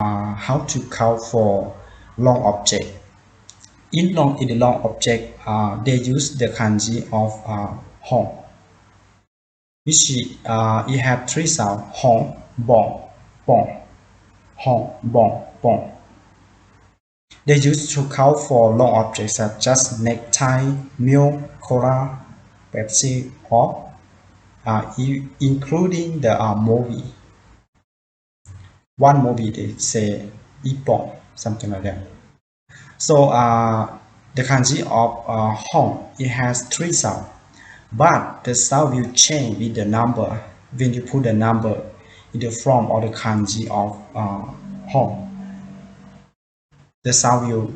how to count for long object. In the long object, they use the kanji of hong, which it have three sounds: hong, bong, bong, hong, bong, bong. They used to count for long objects such as necktie, milk, cola, Pepsi, or including the movie. One movie they say ipon, something like that. So the kanji of hong, it has three sounds, but the sound will change with the number when you put the number in the form of the kanji of hong. The sound will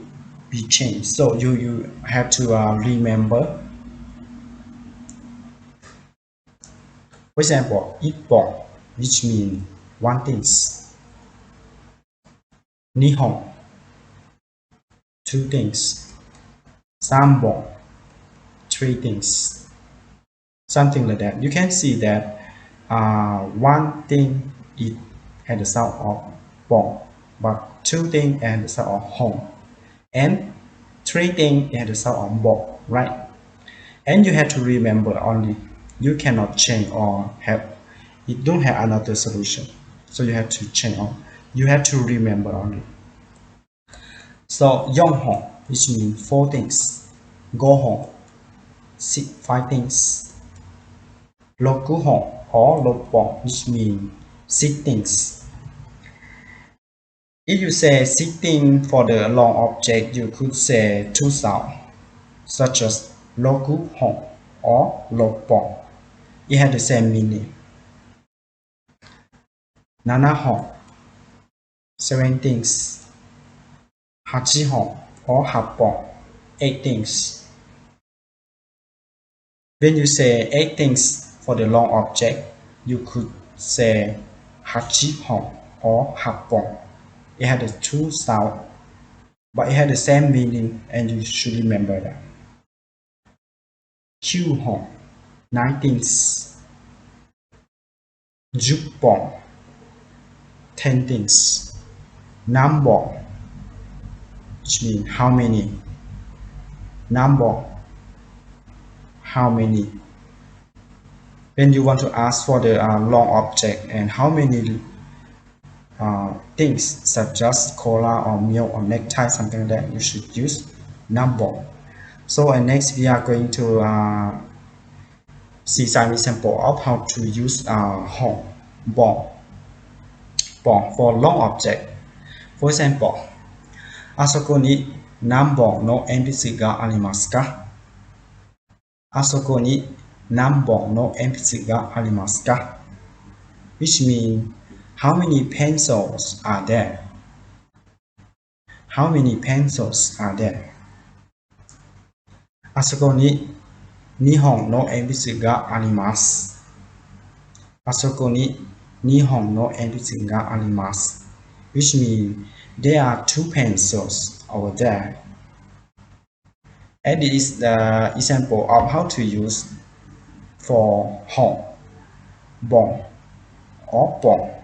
be changed. So you have to remember. For example, ipon, which means one thing. Nihongo, two things. Sambon, three things. Something like that. You can see that one thing it had the sound of bong, but two things had the sound of hong, and three things had the sound of bong, right? And you have to remember only. You cannot change or have it don't have another solution. So you have to change on. You have to remember only. So yonghong, which means four things. Gohong, five things. Lokuhong or lopong, which means six things. If you say sitting for the long object, you could say two sounds, such as lokuhong or lopong. It has the same meaning. Nanahong, seven things. Hachihong or hapong, eight things. When you say eight things for the long object, you could say hachihong or hapong. It had the two sounds, but it had the same meaning, and you should remember that. Kyuhong, nine things. Jupong, 10 things. Nambong, which means how many. Nambong, how many. When you want to ask for the long object and how many things such as cola or milk or necktie, something like that, you should use nambong. So next we are going to see some example of how to use hong, bong for long object. For example, あそこに何本の鉛筆がありますか? あそこに何本の鉛筆がありますか? Which means how many pencils are there? How many pencils are there? あそこに2本の鉛筆があります。あそこに2本の鉛筆があります。Which means there are two pencils over there. And this is the example of how to use for hong, bong, or bong.